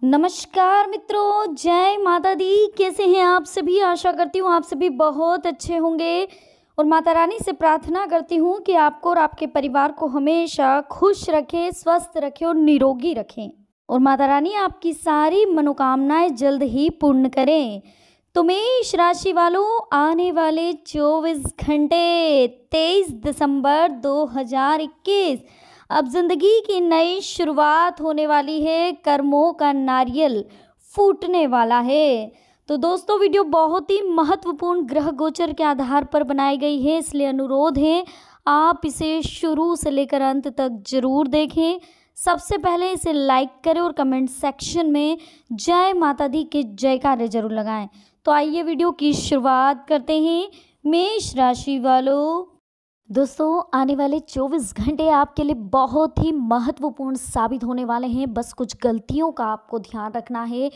नमस्कार मित्रों, जय माता दी। कैसे हैं आप सभी? आशा करती हूँ आप सभी बहुत अच्छे होंगे और माता रानी से प्रार्थना करती हूँ कि आपको और आपके परिवार को हमेशा खुश रखें, स्वस्थ रखें और निरोगी रखें और माता रानी आपकी सारी मनोकामनाएं जल्द ही पूर्ण करें। तो मेष राशि वालों, आने वाले 24 घंटे 23 दिसंबर 2021 अब जिंदगी की नई शुरुआत होने वाली है। कर्मों का नारियल फूटने वाला है। तो दोस्तों, वीडियो बहुत ही महत्वपूर्ण ग्रह गोचर के आधार पर बनाई गई है, इसलिए अनुरोध है आप इसे शुरू से लेकर अंत तक जरूर देखें। सबसे पहले इसे लाइक करें और कमेंट सेक्शन में जय माता दी के जयकारे जरूर लगाएं। तो आइए वीडियो की शुरुआत करते हैं। मेष राशि वालों, दोस्तों आने वाले 24 घंटे आपके लिए बहुत ही महत्वपूर्ण साबित होने वाले हैं। बस कुछ गलतियों का आपको ध्यान रखना है,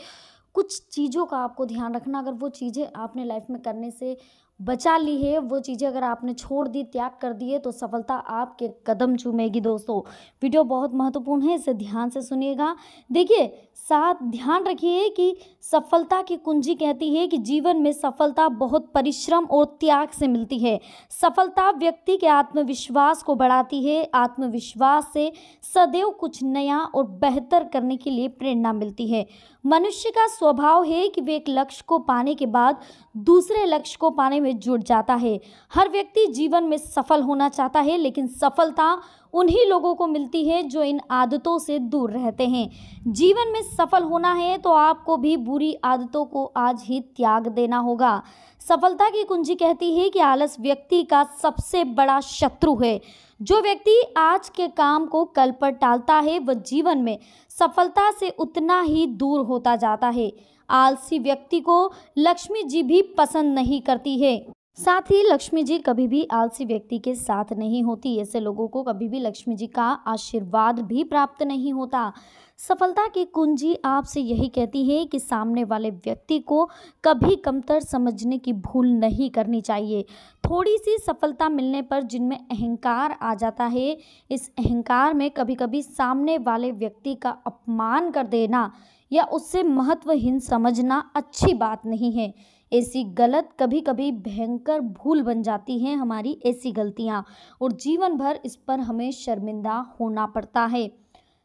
कुछ चीज़ों का आपको ध्यान रखना। अगर वो चीज़ें आपने लाइफ में करने से बचा ली है, वो चीज़ें अगर आपने छोड़ दी, त्याग कर दी है, तो सफलता आपके कदम चूमेगी। दोस्तों वीडियो बहुत महत्वपूर्ण है, इसे ध्यान से सुनिएगा। देखिए, साथ ध्यान रखिए कि सफलता की कुंजी कहती है कि जीवन में सफलता बहुत परिश्रम और त्याग से मिलती है। सफलता व्यक्ति के आत्मविश्वास को बढ़ाती है। आत्मविश्वास से सदैव कुछ नया और बेहतर करने के लिए प्रेरणा मिलती है। मनुष्य का स्वभाव है कि वे एक लक्ष्य को पाने के बाद दूसरे लक्ष्य को पाने में जुट जाता है। हर व्यक्ति जीवन में सफल होना चाहता है, लेकिन सफलता उन्हीं लोगों को मिलती है जो इन आदतों से दूर रहते हैं। जीवन में सफल होना है तो आपको भी बुरी आदतों को आज ही त्याग देना होगा। सफलता की कुंजी कहती है कि आलस व्यक्ति का सबसे बड़ा शत्रु है। जो व्यक्ति आज के काम को कल पर टालता है, वह जीवन में सफलता से उतना ही दूर होता जाता है। आलसी व्यक्ति को लक्ष्मी जी भी पसंद नहीं करती है। साथ ही लक्ष्मी जी कभी भी आलसी व्यक्ति के साथ नहीं होती। ऐसे लोगों को कभी भी लक्ष्मी जी का आशीर्वाद भी प्राप्त नहीं होता। सफलता की कुंजी आपसे यही कहती है कि सामने वाले व्यक्ति को कभी कमतर समझने की भूल नहीं करनी चाहिए। थोड़ी सी सफलता मिलने पर जिनमें अहंकार आ जाता है, इस अहंकार में कभी कभी सामने वाले व्यक्ति का अपमान कर देना या उससे महत्वहीन समझना अच्छी बात नहीं है। ऐसी गलत कभी कभी भयंकर भूल बन जाती हैं हमारी ऐसी गलतियां, और जीवन भर इस पर हमें शर्मिंदा होना पड़ता है।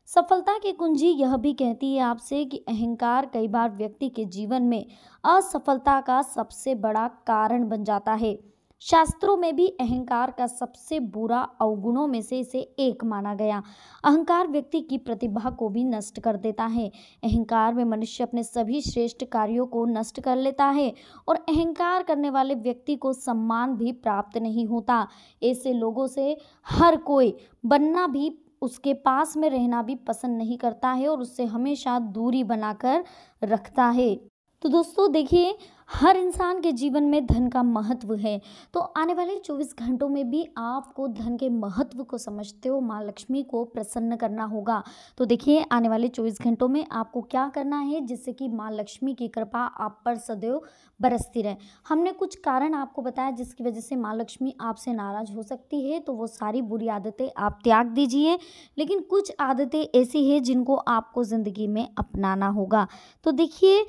सफलता की कुंजी यह भी कहती है आपसे कि अहंकार कई बार व्यक्ति के जीवन में असफलता का सबसे बड़ा कारण बन जाता है। शास्त्रों में भी अहंकार का सबसे बुरा अवगुणों में से इसे एक माना गया। अहंकार व्यक्ति की प्रतिभा को भी नष्ट कर देता है। अहंकार में मनुष्य अपने सभी श्रेष्ठ कार्यों को नष्ट कर लेता है और अहंकार करने वाले व्यक्ति को सम्मान भी प्राप्त नहीं होता। ऐसे लोगों से हर कोई बनना भी, उसके पास में रहना भी पसंद नहीं करता है और उससे हमेशा दूरी बनाकर रखता है। तो दोस्तों देखिए, हर इंसान के जीवन में धन का महत्व है। तो आने वाले 24 घंटों में भी आपको धन के महत्व को समझते हो माँ लक्ष्मी को प्रसन्न करना होगा। तो देखिए, आने वाले 24 घंटों में आपको क्या करना है जिससे कि माँ लक्ष्मी की कृपा आप पर सदैव बरसती रहे। हमने कुछ कारण आपको बताया जिसकी वजह से माँ लक्ष्मी आपसे नाराज हो सकती है, तो वो सारी बुरी आदतें आप त्याग दीजिए। लेकिन कुछ आदतें ऐसी हैं जिनको आपको ज़िंदगी में अपनाना होगा। तो देखिए,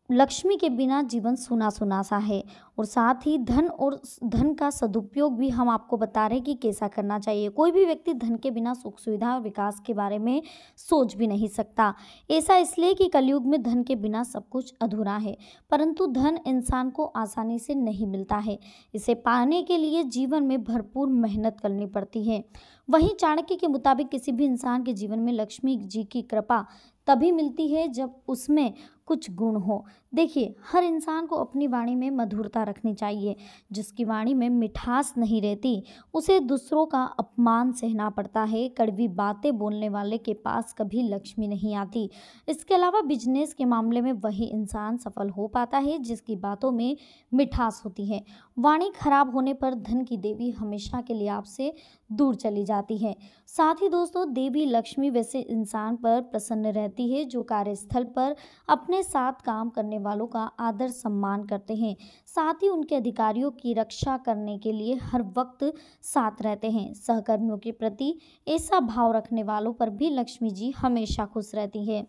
लक्ष्मी के बिना जीवन सुना सुना सा है। और साथ ही धन का सदुपयोग भी हम आपको बता रहे हैं कि कैसा करना चाहिए। कोई भी व्यक्ति धन के बिना सुख सुविधा और विकास के बारे में सोच भी नहीं सकता। ऐसा इसलिए कि कलयुग में धन के बिना सब कुछ अधूरा है। परंतु धन इंसान को आसानी से नहीं मिलता है। इसे पाने के लिए जीवन में भरपूर मेहनत करनी पड़ती है। वहीं चाणक्य के मुताबिक किसी भी इंसान के जीवन में लक्ष्मी जी की कृपा तभी मिलती है जब उसमें कुछ गुण हो। देखिए, हर इंसान को अपनी वाणी में मधुरता रखनी चाहिए। जिसकी वाणी में मिठास नहीं रहती, उसे दूसरों का अपमान सहना पड़ता है। कड़वी बातें बोलने वाले के पास कभी लक्ष्मी नहीं आती। इसके अलावा बिजनेस के मामले में वही इंसान सफल हो पाता है जिसकी बातों में मिठास होती है। वाणी खराब होने पर धन की देवी हमेशा के लिए आपसे दूर चली जाती है। साथ ही दोस्तों, देवी लक्ष्मी वैसे इंसान पर प्रसन्न रहती है जो कार्यस्थल पर अपने साथ काम करने वालों का आदर सम्मान करते हैं। साथ ही उनके अधिकारियों की रक्षा करने के लिए हर वक्त साथ रहते हैं। सहकर्मियों के प्रति ऐसा भाव रखने वालों पर भी लक्ष्मी जी हमेशा खुश रहती है।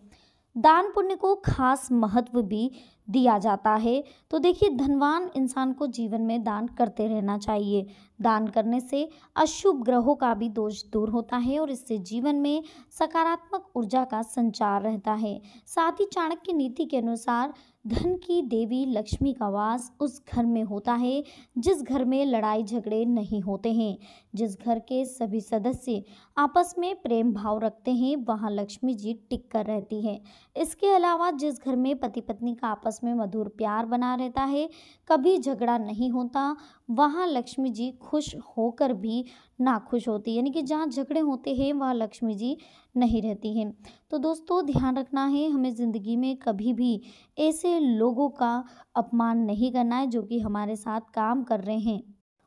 दान पुण्य को खास महत्व भी दिया जाता है। तो देखिए, धनवान इंसान को जीवन में दान करते रहना चाहिए। दान करने से अशुभ ग्रहों का भी दोष दूर होता है और इससे जीवन में सकारात्मक ऊर्जा का संचार रहता है। साथ ही चाणक्य नीति के अनुसार धन की देवी लक्ष्मी का वास उस घर में होता है जिस घर में लड़ाई झगड़े नहीं होते हैं। जिस घर के सभी सदस्य आपस में प्रेम भाव रखते हैं वहाँ लक्ष्मी जी टिक कर रहती है। इसके अलावा जिस घर में पति पत्नी का आपस में मधुर प्यार बना रहता है, कभी झगड़ा नहीं होता, वहाँ लक्ष्मी जी खुश होकर भी नाखुश होती है। यानी कि जहाँ झगड़े होते हैं वहाँ लक्ष्मी जी नहीं रहती हैं। तो दोस्तों, ध्यान रखना है, हमें ज़िंदगी में कभी भी ऐसे लोगों का अपमान नहीं करना है जो कि हमारे साथ काम कर रहे हैं।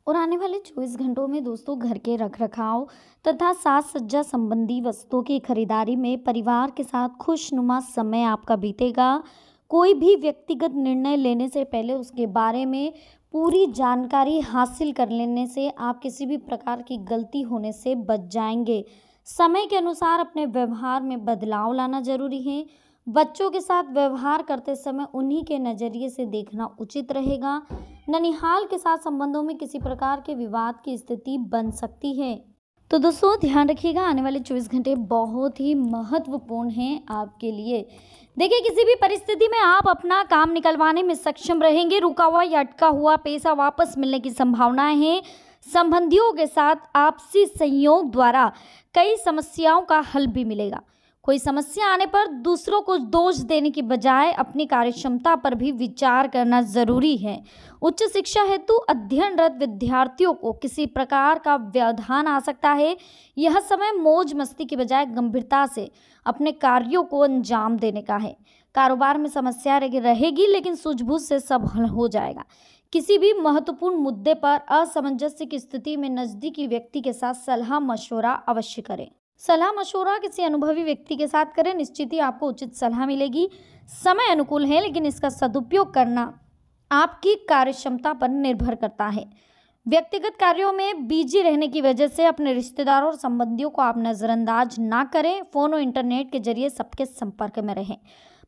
और आने वाले 24 घंटों में दोस्तों, घर के रखरखाव तथा साज सज्जा संबंधी वस्तुओं की खरीदारी में परिवार के साथ खुशनुमा समय आपका बीतेगा। कोई भी व्यक्तिगत निर्णय लेने से पहले उसके बारे में पूरी जानकारी हासिल कर लेने से आप किसी भी प्रकार की गलती होने से बच जाएंगे। समय के अनुसार अपने व्यवहार में बदलाव लाना जरूरी है। बच्चों के साथ व्यवहार करते समय उन्हीं के नज़रिए से देखना उचित रहेगा। ननिहाल के साथ संबंधों में किसी प्रकार के विवाद की स्थिति बन सकती है। तो दोस्तों, ध्यान रखिएगा, आने वाले 24 घंटे बहुत ही महत्वपूर्ण हैं आपके लिए। देखिए, किसी भी परिस्थिति में आप अपना काम निकलवाने में सक्षम रहेंगे। रुका हुआ या अटका हुआ पैसा वापस मिलने की संभावनाएं हैं। संबंधियों के साथ आपसी सहयोग द्वारा कई समस्याओं का हल भी मिलेगा। कोई समस्या आने पर दूसरों को दोष देने की बजाय अपनी कार्यक्षमता पर भी विचार करना जरूरी है। उच्च शिक्षा हेतु अध्ययनरत विद्यार्थियों को किसी प्रकार का व्यवधान आ सकता है। यह समय मौज मस्ती की बजाय गंभीरता से अपने कार्यों को अंजाम देने का है। कारोबार में समस्या रहेगी लेकिन सूझबूझ से सब हल हो जाएगा। किसी भी महत्वपूर्ण मुद्दे पर असमंजस्य की स्थिति में नजदीकी व्यक्ति के साथ सलाह मशवरा अवश्य करें। सलाह मशवरा किसी अनुभवी व्यक्ति के साथ करें, निश्चित ही आपको उचित सलाह मिलेगी। समय अनुकूल है लेकिन इसका सदुपयोग करना आपकी कार्यक्षमता पर निर्भर करता है। व्यक्तिगत कार्यों में बिजी रहने की वजह से अपने रिश्तेदारों और संबंधियों को आप नज़रअंदाज ना करें। फोन और इंटरनेट के जरिए सबके संपर्क में रहें।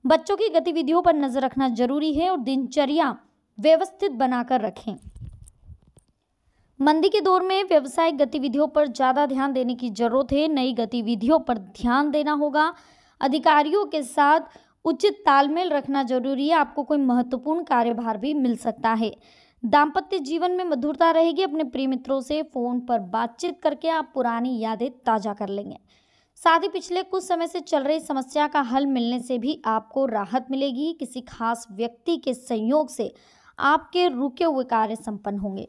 बच्चों की गतिविधियों पर नजर रखना जरूरी है और दिनचर्या व्यवस्थित बनाकर रखें। मंदी के दौर में व्यावसायिक गतिविधियों पर ज़्यादा ध्यान देने की जरूरत है। नई गतिविधियों पर ध्यान देना होगा। अधिकारियों के साथ उचित तालमेल रखना जरूरी है। आपको कोई महत्वपूर्ण कार्यभार भी मिल सकता है। दाम्पत्य जीवन में मधुरता रहेगी। अपने प्रिय मित्रों से फ़ोन पर बातचीत करके आप पुरानी यादें ताज़ा कर लेंगे। साथ ही पिछले कुछ समय से चल रही समस्या का हल मिलने से भी आपको राहत मिलेगी। किसी खास व्यक्ति के संयोग से आपके रुके हुए कार्य संपन्न होंगे।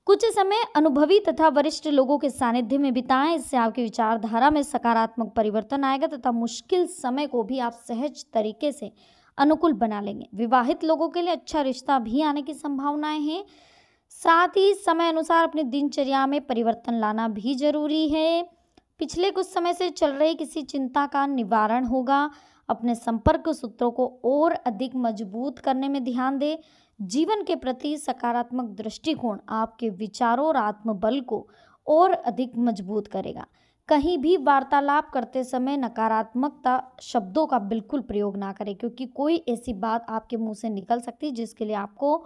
कुछ समय अनुभवी तथा वरिष्ठ लोगों के सानिध्य में बिताएं। इससे आपकी विचारधारा में सकारात्मक परिवर्तन आएगा तथा मुश्किल समय को भी आप सहज तरीके से अनुकूल बना लेंगे। विवाहित लोगों के लिए अच्छा रिश्ता भी आने की संभावनाएं हैं। साथ ही समय अनुसार अपनी दिनचर्या में परिवर्तन लाना भी जरूरी है। पिछले कुछ समय से चल रही किसी चिंता का निवारण होगा। अपने संपर्क सूत्रों को और अधिक मजबूत करने में ध्यान दें। जीवन के प्रति सकारात्मक दृष्टिकोण आपके विचारों और आत्मबल को और अधिक मजबूत करेगा। कहीं भी वार्तालाप करते समय नकारात्मकता शब्दों का बिल्कुल प्रयोग ना करें, क्योंकि कोई ऐसी बात आपके मुंह से निकल सकती है जिसके लिए आपको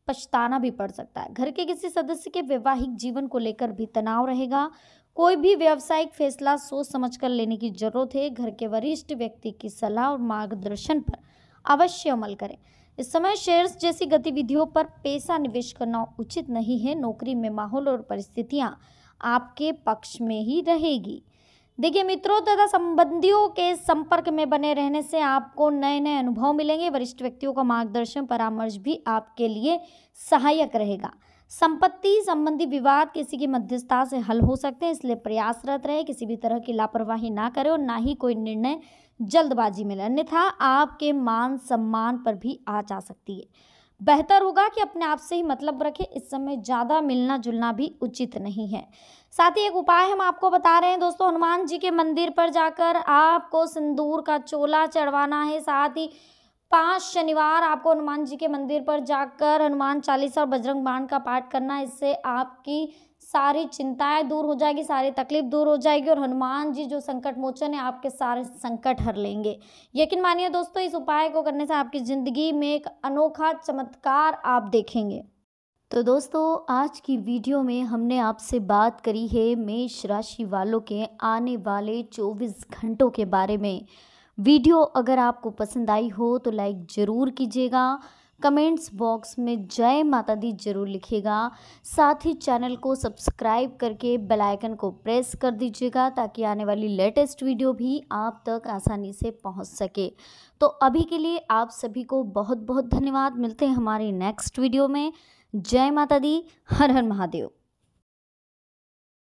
पछताना भी पड़ सकता है। घर के किसी सदस्य के वैवाहिक जीवन को लेकर भी तनाव रहेगा। कोई भी व्यावसायिक फैसला सोच समझकर लेने की जरूरत है। घर के वरिष्ठ व्यक्ति की सलाह और मार्गदर्शन पर अवश्य अमल करें। इस समय शेयर्स जैसी गतिविधियों पर पैसा निवेश करना उचित नहीं है। नौकरी में माहौल और परिस्थितियां आपके पक्ष में ही रहेगी। देखिए मित्रों तथा संबंधियों के संपर्क में बने रहने से आपको नए नए अनुभव मिलेंगे। वरिष्ठ व्यक्तियों का मार्गदर्शन परामर्श भी आपके लिए सहायक रहेगा। संपत्ति संबंधी विवाद किसी की मध्यस्थता से हल हो सकते हैं, इसलिए प्रयासरत रहे। किसी भी तरह की लापरवाही ना करें और ना ही कोई निर्णय जल्दबाजी में लें, अन्यथा आपके मान सम्मान पर भी आ जा सकती है। बेहतर होगा कि अपने आप से ही मतलब रखें। इस समय ज़्यादा मिलना जुलना भी उचित नहीं है। साथ ही एक उपाय हम आपको बता रहे हैं दोस्तों, हनुमान जी के मंदिर पर जाकर आपको सिंदूर का चोला चढ़वाना है। साथ ही 5 शनिवार आपको हनुमान जी के मंदिर पर जाकर हनुमान चालीसा और बजरंग बाण का पाठ करना है। इससे आपकी सारी चिंताएं दूर हो जाएगी, सारी तकलीफ दूर हो जाएगी और हनुमान जी जो संकट मोचन है आपके सारे संकट हर लेंगे। यकीन मानिए दोस्तों, इस उपाय को करने से आपकी ज़िंदगी में एक अनोखा चमत्कार आप देखेंगे। तो दोस्तों, आज की वीडियो में हमने आपसे बात करी है मेष राशि वालों के आने वाले 24 घंटों के बारे में। वीडियो अगर आपको पसंद आई हो तो लाइक ज़रूर कीजिएगा, कमेंट्स बॉक्स में जय माता दी ज़रूर लिखिएगा। साथ ही चैनल को सब्सक्राइब करके बेल आइकन को प्रेस कर दीजिएगा ताकि आने वाली लेटेस्ट वीडियो भी आप तक आसानी से पहुंच सके। तो अभी के लिए आप सभी को बहुत बहुत धन्यवाद। मिलते हैं हमारे नेक्स्ट वीडियो में। जय माता दी, हर हर महादेव।